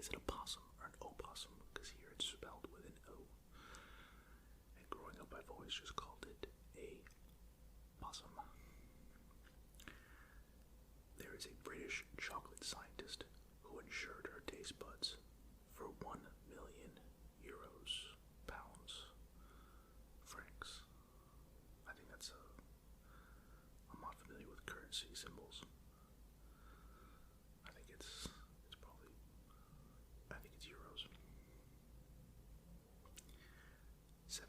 is it a possum or an opossum? Because here it's spelled with an O. And growing up, I've always just called it a possum. There is a British chocolate scientist who insured her taste buds for 1 million euros, pounds, francs. I think that's I'm not familiar with currency symbols. I think it's euros. 75%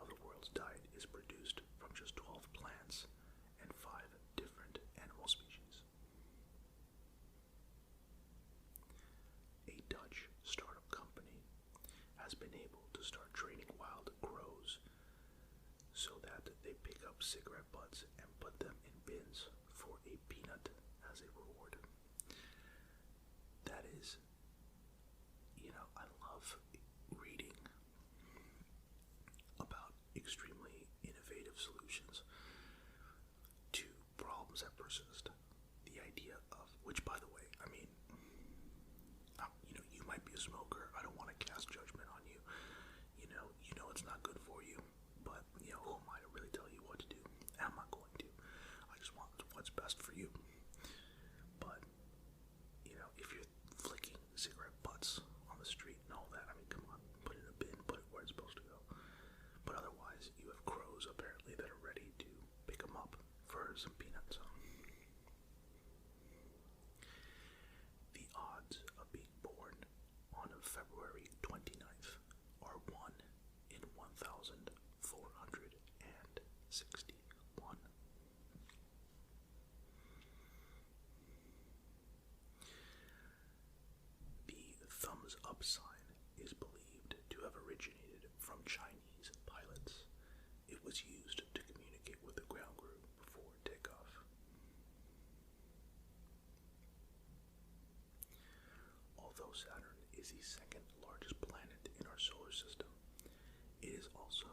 of the world's diet is produced from just 12 plants and 5 different animal species. A Dutch startup company has been able to start training wild crows so that they pick up cigarette butts and put them in bins for a peanut as a reward. That is, I love reading about extremely innovative solutions to problems that persist. The idea of, which by the way, you might be a smoker. I don't want to cast judgment on you. You know it's not good for you, but who am I to really tell you what to do? And I'm not going to. I just want what's best for you. But if you're flicking cigarette butts on the street and all that, come on, put it in a bin, put it where it's supposed to go. But otherwise, you have crows apparently that are ready to pick them up for some peanuts. The odds of being born on February 29th are 1 in 1,461. The thumbs up sign is believed to have originated from Chinese pilots. It was used to communicate with the ground crew before takeoff. Although Saturn is the second largest planet in our solar system, it is also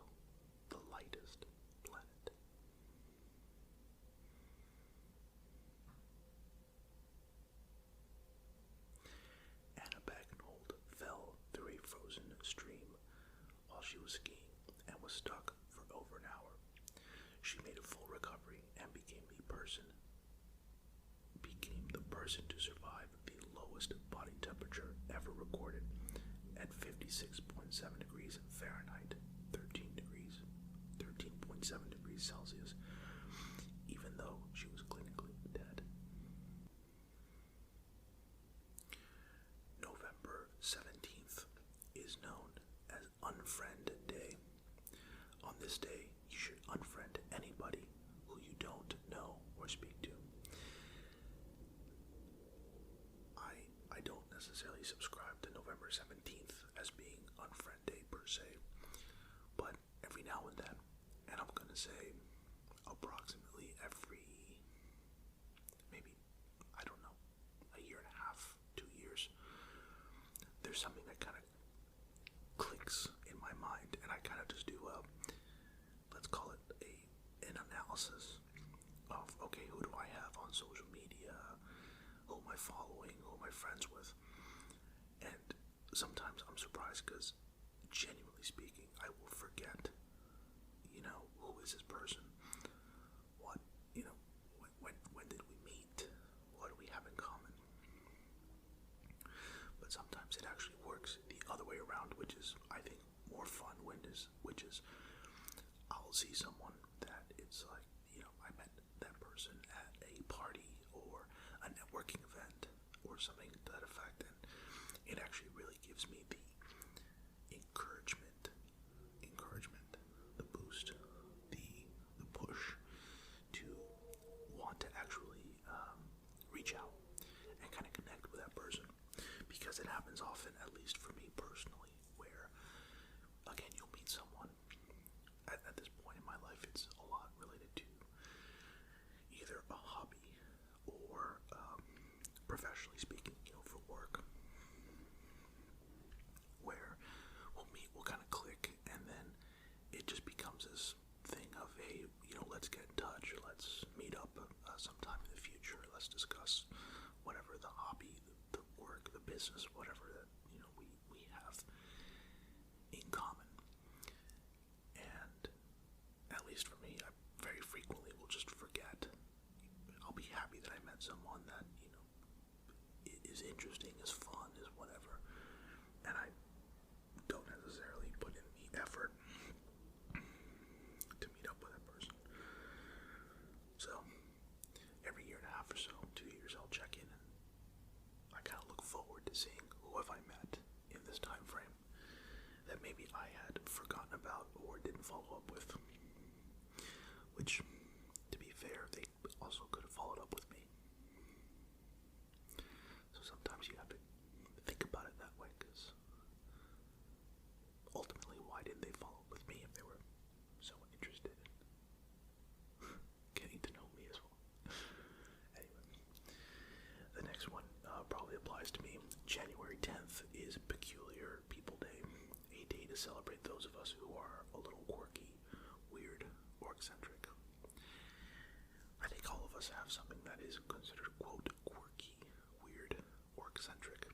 the lightest planet. Anna Bagnold fell through a frozen stream while she was skiing and was stuck for over an hour. She made a full recovery and became the person to survive the lowest body temperature ever recorded at 56.7 degrees Fahrenheit, 13.7 degrees Celsius, even though she was clinically dead. November 17th is known as Unfriend Day. On this day, you should unfriend anybody who you don't know or speak to. I don't necessarily subscribe to November 17th as being Unfriend Day per se, but every now and then, and I'm going to say approximately every, maybe, I don't know, a year and a half, 2 years, there's something that kind of clicks in my mind, and I kind of just do let's call it an analysis of, okay, who do I have on social media, who am I following, who am I friends with, and sometimes I'm surprised because, genuinely speaking, I will forget, who is this person, what, when did we meet, what do we have in common, but sometimes it actually works the other way around, which is, I think, more fun, which is I'll see someone that it's like, I met that person at a party or a networking event or something to that effect, and it actually really gives me the encouragement, the boost, the push to want to actually reach out and kind of connect with that person, because it happens often, at least for me personally, where, again, you'll meet someone at this point in my life, it's a lot related to either a hobby or professionally speaking, for work, where we'll meet, we'll kind of click, and then it just becomes this thing of, hey, let's get in touch, let's meet up sometime in the future, let's discuss whatever, the hobby, the work, the business, whatever someone that, is interesting, is fun, is whatever. And I don't necessarily put in the effort to meet up with that person. So, every year and a half or so, 2 years, I'll check in, and I kind of look forward to seeing who have I met in this time frame that maybe I had forgotten about or didn't follow up with. Which, to be fair, they also could have followed up with me. So sometimes you have to think about it that way, because ultimately, why didn't they follow up with me if they were so interested in getting to know me as well? Anyway, the next one probably applies to me. January 10th is Peculiar People Day, a day to celebrate those of us who are a little quirky, weird, or eccentric. I think all of us have something that is considered, quote, quirky, weird, or eccentric.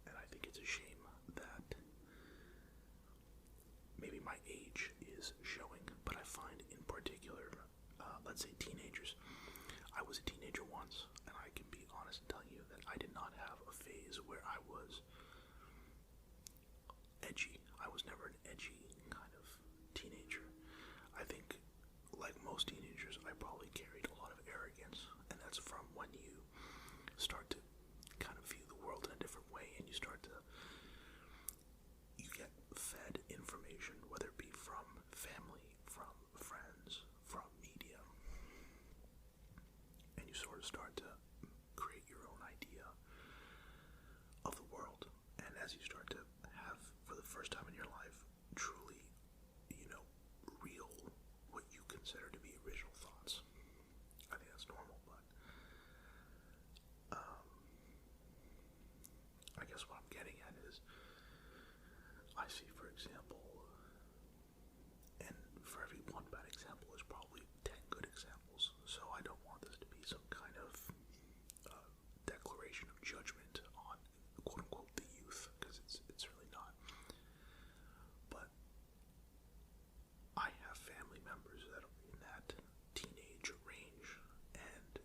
And I think it's a shame that maybe my age is showing, but I find in particular, let's say teenagers. I was a teenager once, and I can be honest and tell you that I did not have a phase where I was edgy. I was never an edgy kind of teenager. I think, like most teenagers, I probably carried a lot of arrogance, and that's from when you start to kind of view the world in a different way, and you get fed information, whether it be from family, from friends, from media, and you sort of start to create your own idea of the world. And as you start to have, for the first time in your life, truly, real, what you consider to be original thoughts, I think that's normal. But I guess what I'm getting at is, I see, for example, and for every one bad example, there's probably 10 good examples. So I don't want this to be some kind of declaration of judgment on, quote unquote, the youth, because it's really not. But I have family members that are in that teenage range, and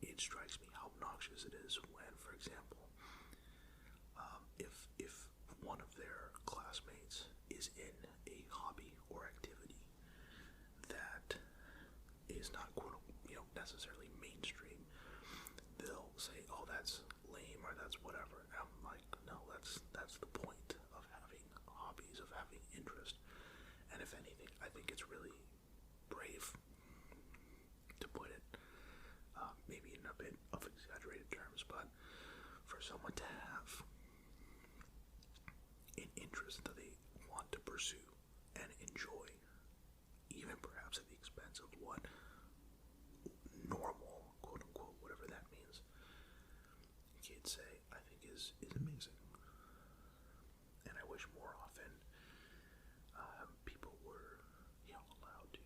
it strikes me how obnoxious it is when, for example, if one of their classmates is in a hobby or activity that is not, quote, necessarily mainstream, they'll say, "Oh, that's lame," or "That's whatever." And I'm like, no, that's the point of having hobbies, of having interest. And if anything, I think it's really brave, to put it, maybe in a bit of exaggerated terms, but for someone to have an interest that they want to pursue and enjoy, even perhaps at the expense of what normal, quote unquote, whatever that means, kids say, I think is amazing. And I wish more often people were, allowed to.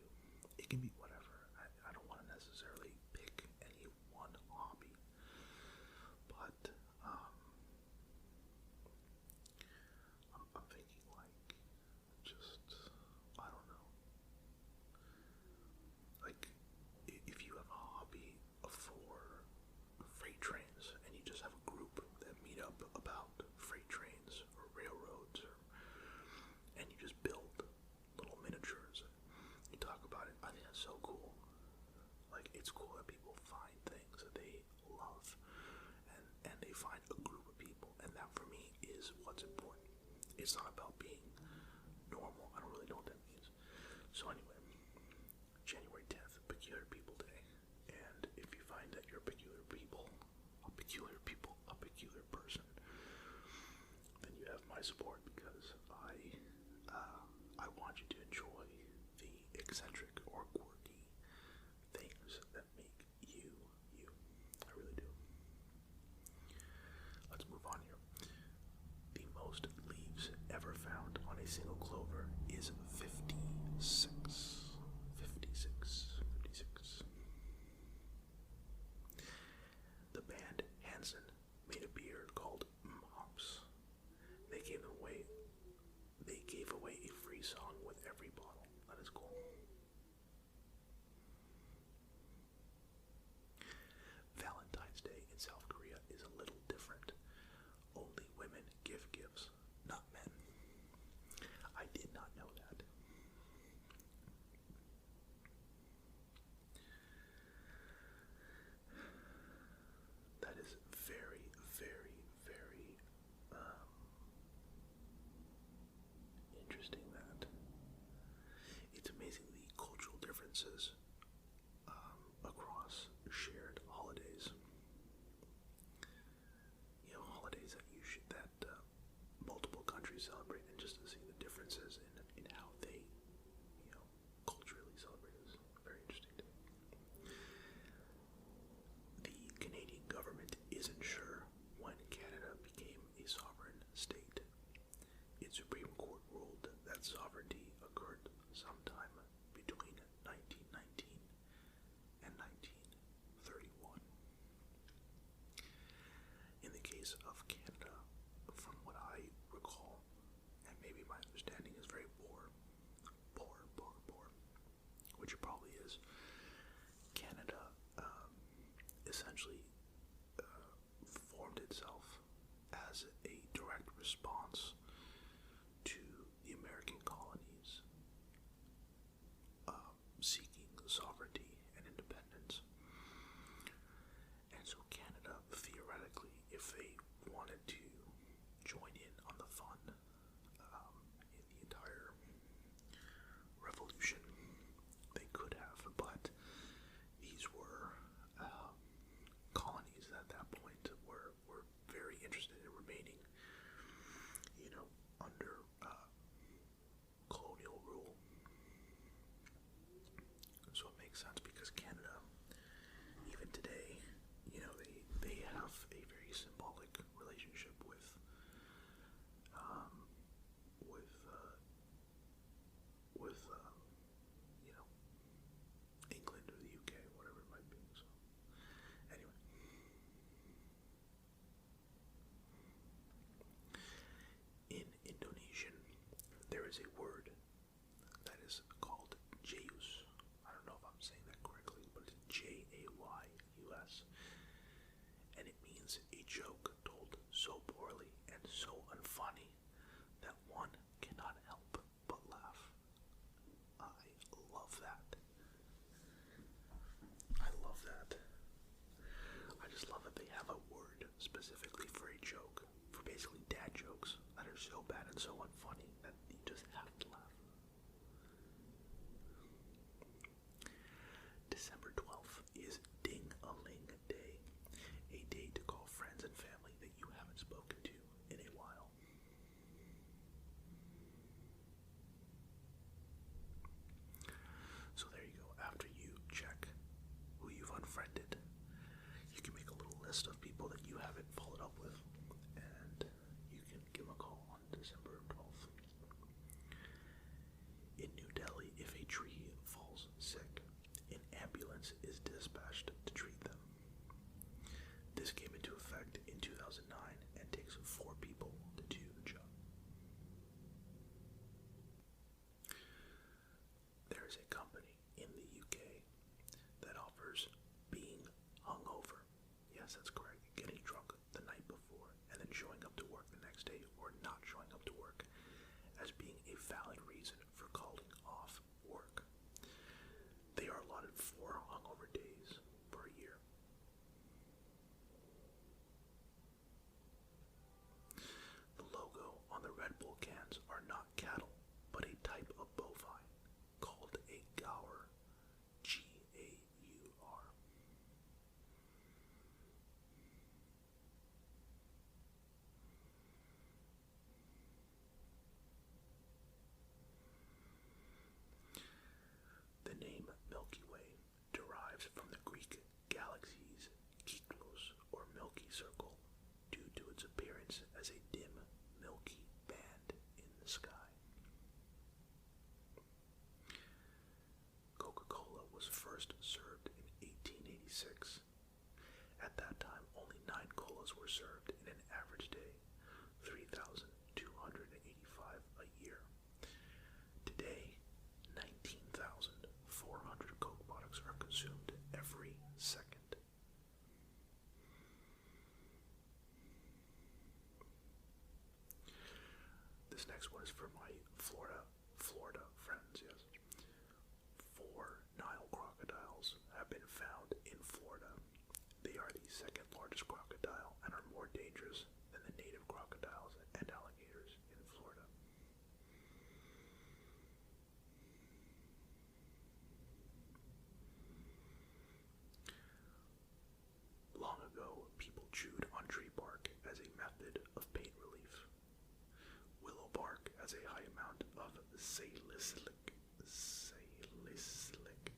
It can be whatever. I don't want to necessarily pick any one hobby, but I'm thinking, like, just, I don't know, like, if you have a hobby for freight trains, and you just have a group that meet up about freight trains or railroads, and you just build little miniatures, and you talk about it, I think that's so cool. Like, it's cool that people find things that they love, and they find a group of people, and that for me is what's important. It's not about being normal. I don't really know what that means. So anyway, January 10th, Peculiar People Day. And if you find that you're a peculiar person, then you have my support, because I want you to enjoy the eccentric or quirky things that make you, you. I really do. Let's move on here. The most leaves ever found on a single clover is 56. 56. The band Hanson made a beer called Hops. They gave away a free song with every bottle. That is cool. response to the American colonies seeking sovereignty and independence. And so Canada, theoretically, if they wanted to join in on the fun in the entire revolution, they could have, but these were colonies at that point were very interested in remaining, under colonial rule. So it makes sense because Canada, even today, they have a very symbolic relationship with England or the UK, whatever it might be. So anyway, in Indonesian, there is a word that is called jayus. I don't know if I'm saying that correctly, but it's Jayus, and it means a joke told so poorly and so unfunny that one cannot help but laugh. I love that. I love that. I just love that they have a word specifically for a joke, for basically dad jokes that are so bad and so unfunny that you just have to laugh. December 12th is Ding-a-ling Day, a day to call friends and family that you haven't spoken to in a while. So there you go. After you check who you've unfriended, you can make a little list of people that you haven't followed up with, and you can give them a call on December 12th. In New Delhi, if a tree falls sick, an ambulance is dispatched to treat them. This came into effect in 2009 and takes 4 people to do the job. There is a company in the UK that offers being hungover. Yes, that's correct. Getting drunk the night before and then showing up to work the next day or not showing up to work as being a valid reason for calling off work. They are allotted 4 hungover days per year. The logo on the Red Bull cans are not cattle, but a type of bovine called a gaur. Gaur. The name Milky Way derives from the Greek galaxy's kyklos, or milky circle, due to its appearance as a dim, milky band in the sky. Coca-Cola was first served in 1886. At that time, only 9 colas were served in an average day, 3,285 a year. Today, 19,400 Coke products are consumed every second. This next one is for my Florida friends, yes. 4 Nile crocodiles have been found in Florida. They are the second largest crocodile and are more dangerous than the native crocodiles and alligators in Florida. Long ago, people chewed on tree bark as a method of pain relief. Willow bark has a high amount of salicylic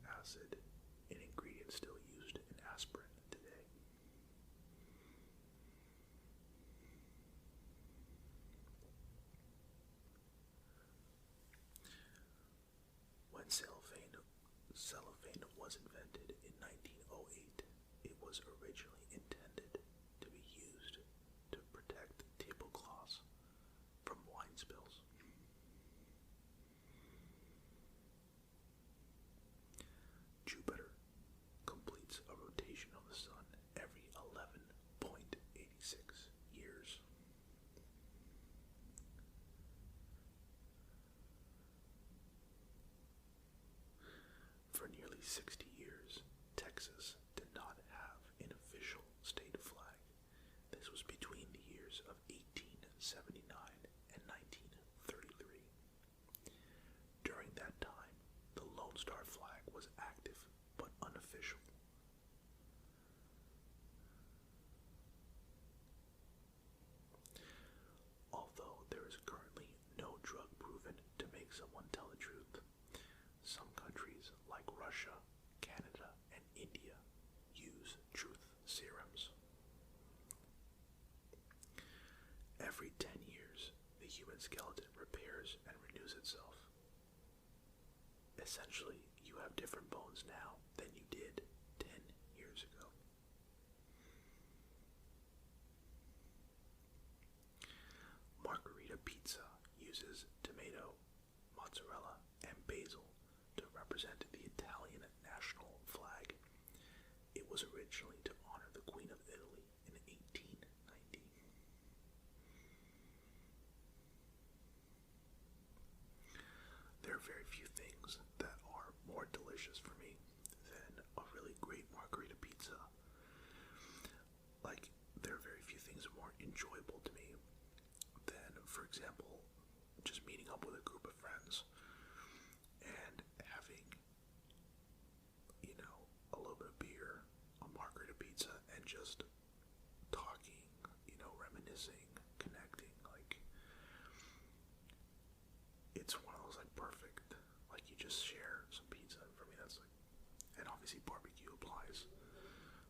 acid, an ingredient still used in aspirin today. When cellophane was invented in 1908, it was originally intended to be used to protect tablecloths from wine spills. Jupiter completes 60 years, Texas did not have an official state flag. This was between the years of 1879 and 1933. During that time, the Lone Star flag was active but unofficial. Although there is currently no drug proven to make someone tell the truth, some countries like Russia, Canada, and India use truth serums. Every 10 years, the human skeleton repairs and renews itself. Essentially, you have different bones now than you did 10 years ago. Margherita pizza uses tomato, mozzarella, and basil to represent the Italian national flag. It was originally to honor the Queen of Italy in 1890. There are very few things that are more delicious for me than a really great margherita pizza. Like, there are very few things more enjoyable to me than, for example, just meeting up with a group of friends and having, a little bit of beer, a margherita pizza, and just talking, reminiscing, connecting. Like, it's one of those, perfect, you just share some pizza. For me, that's and obviously barbecue applies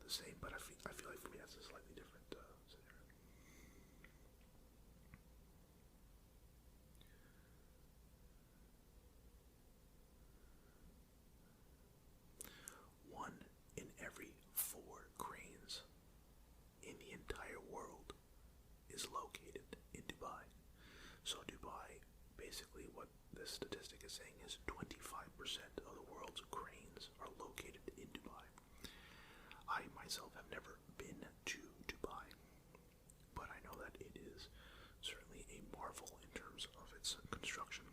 the same, but I feel like for me that's a slightly different scenario. One in every 4 cranes in the entire world is located in Dubai. So Dubai, basically what this statistic is saying is 25% of the world's cranes are located in Dubai. I myself have never been to Dubai, but I know that it is certainly a marvel in terms of its construction.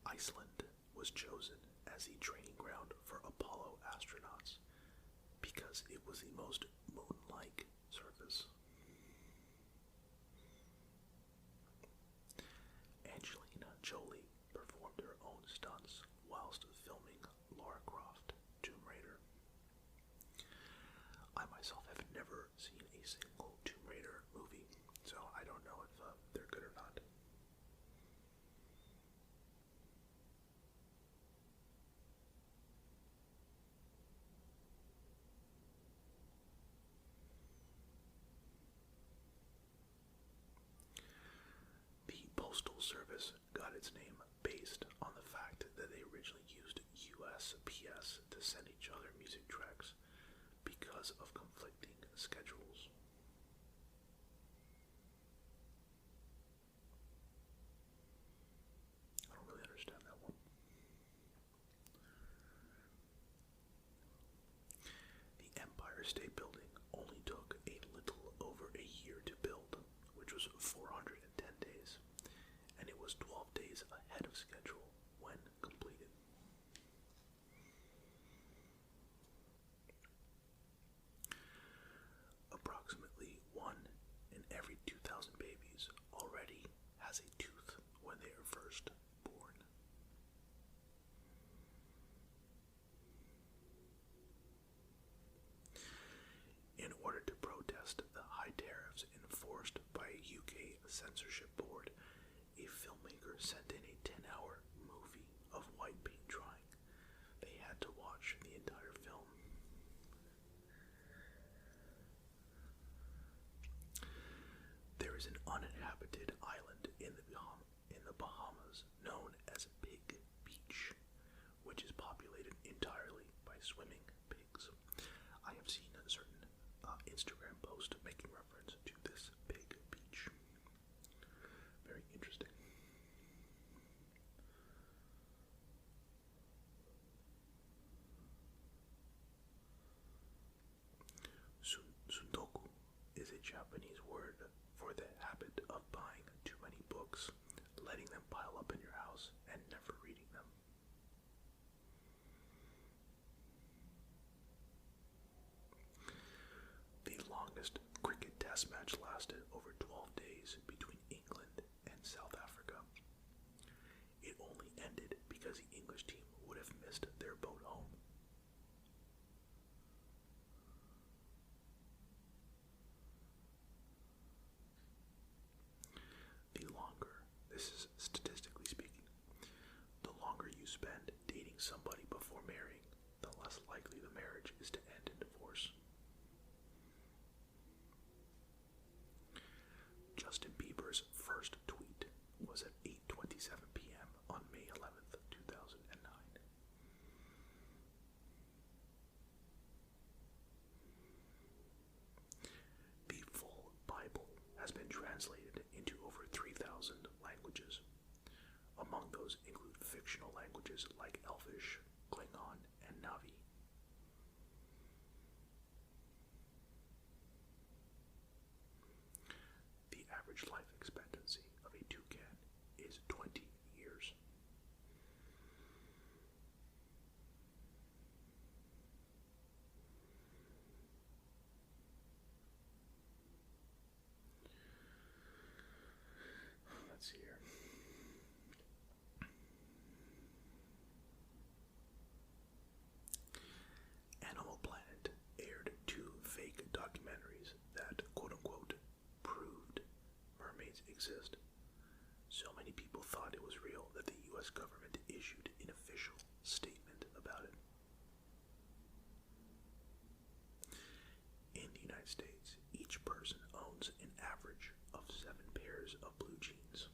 Iceland was chosen as the training ground for Apollo astronauts because it was the most moon-like surface. Angelina Jolie performed her own stunts whilst filming Lara Croft Tomb Raider. I myself have never seen a single Tomb Raider movie, so I don't know if they're good or not. The Postal Service got its name based on the fact that they originally used USPS to send each other music tracks because of conflicting schedules. I don't really understand that one. The Empire State Building only took a little over a year to build, which was 410 days, and it was 12 days ahead of schedule when completed. Approximately 1 in every 2,000 babies already has a tooth when they are first born. In order to protest the high tariffs enforced by a UK censorship board, a filmmaker sent in a 10-hour movie of white paint drying. They had to watch the entire film. There is an uninhabited island in the Bahamas known as Pig Beach, which is populated entirely by swimming pigs. I have seen a certain Instagram post making reference to this Pig Beach. Very interesting. Japanese word for the habit of buying too many books, letting them pile up in your house, and never reading them. The longest cricket test match lasted over 12 days between England and South Africa. It only ended because the English team would have missed their boat home. This is statistically speaking, the longer you spend dating somebody before marrying, the less likely the marriage is to end in divorce. Justin Bieber's first tweet was at 8:27 p.m. on May 11th, 2009. The full Bible has been translated into over 3,000 languages. Among those include fictional languages like Elvish, Klingon, and Navi. The average life expectancy of a toucan is 20 years. Let's see here. Animal Planet aired 2 fake documentaries that, quote-unquote, proved mermaids exist. So many people thought it was real that the U.S. government issued an official statement about it. In the United States, each person owns an average of 7 pairs of blue jeans.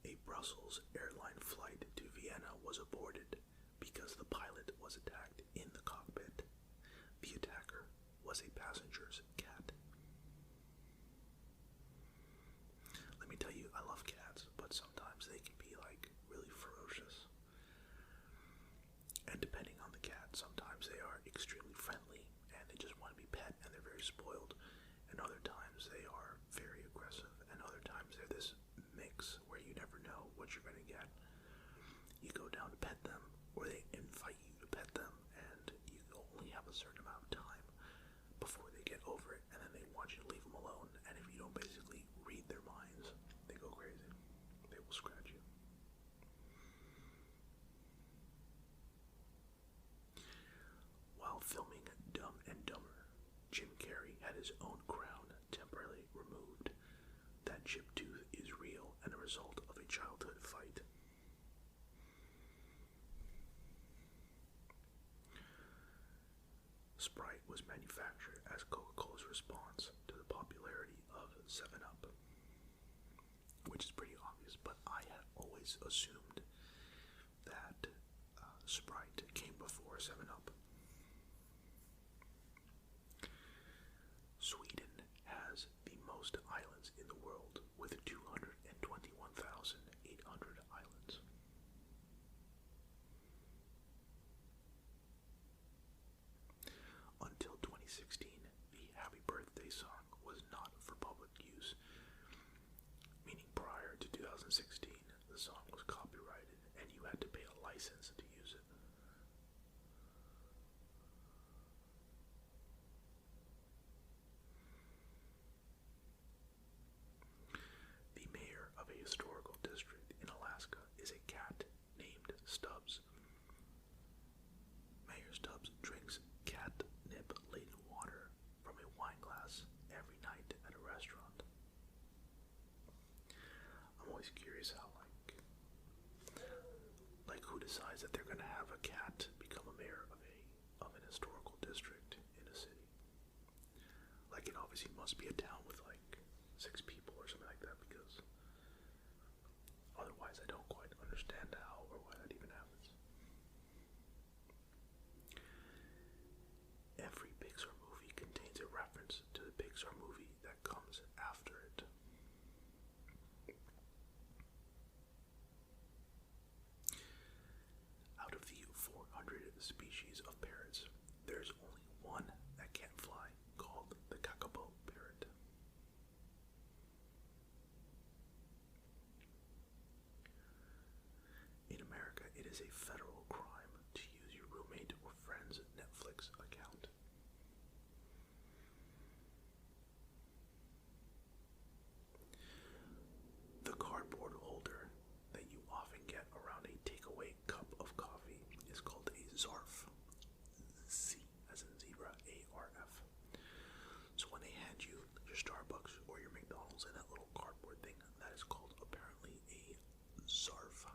A Brussels airline flight to Vienna was aborted because the pilot was attacked in the cockpit. The attacker was a passenger's cat. Let me tell you, I love cats, but sometimes they can be really ferocious. And depending on the cat, sometimes they are extremely friendly and they just want to be pet and they're very spoiled. And other times they are very aggressive, and other times they're this mix where you never know what you're going to get. You go down to pet them, or they invite you to pet them, and you only have a certain amount of time before they get over it, and then they want you to leave them alone, and if you don't basically read their minds, they go crazy. They will scratch you. While filming Dumb and Dumber, Jim Carrey had his own crown temporarily removed. That chipped tooth is real and a result of a childhood fight. Sprite was manufactured as Coca-Cola's response to the popularity of 7-Up, which is pretty obvious, but I had always assumed that Sprite came before 7-Up. Sweden has the most islands in the world, with 221,800 islands. Until 2016, the Happy Birthday song was not for public use, meaning prior to 2016, the song was copyrighted and you had to pay a license to use it. The mayor of a historical district in Alaska is a cat named Stubbs. Mayor Stubbs drinks catnip-laden water from a wine glass every night at a restaurant. I'm always curious how, who decides that they're going to have a cat become a mayor of an historical district in a city. It obviously must be a town with 6 people or something like that, because otherwise I don't quite understand how or why that even happens. Every Pixar movie contains a reference to the Pixar movie that comes after it. Out of the 400 species of parrots, there's only one that can't fly, your Starbucks or your McDonald's in that little cardboard thing. That is called apparently a zarf.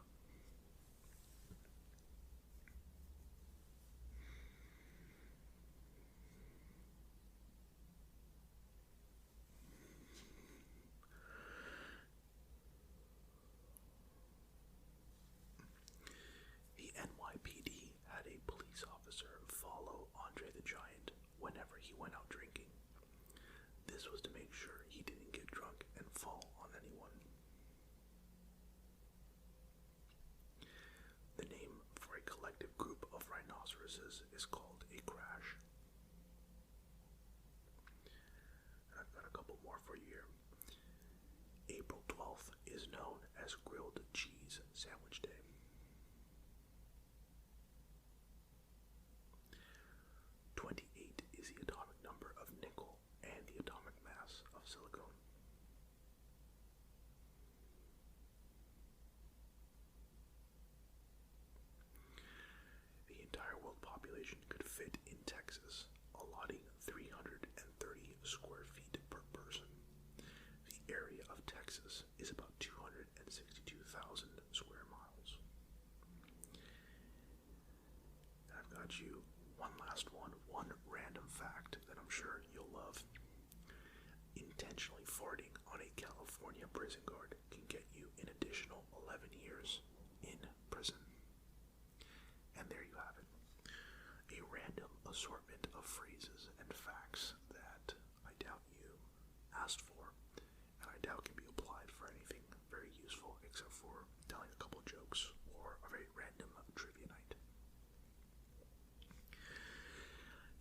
The NYPD had a police officer follow Andre the Giant whenever he went out drinking. This was to make sure he didn't get drunk and fall on anyone. The name for a collective group of rhinoceroses is called a crash. And I've got a couple more for you here. April 12th is known as Grilled Cheese Sandwich Day. 28 is the atomic number of nickel and the atomic mass of silicon. The entire world population could fit in Texas, allotting 330 square feet per person. The area of Texas is about 262,000 square miles. And I've got you one last one random fact that I'm sure you'll love. Intentionally farting on a California prison guard can get you an additional 11 years in prison. And there you have it. A random assortment of phrases and facts that I doubt you asked for, and I doubt can be applied for anything very useful except for telling a couple jokes or a very random trivia night.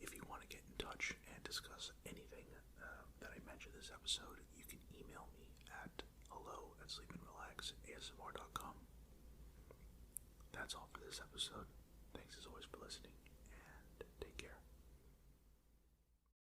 If you want to get in touch and discuss anything that I mentioned this episode, you can email me at hello@sleepandrelaxasmr.com. That's all for this episode. Thanks as always for listening.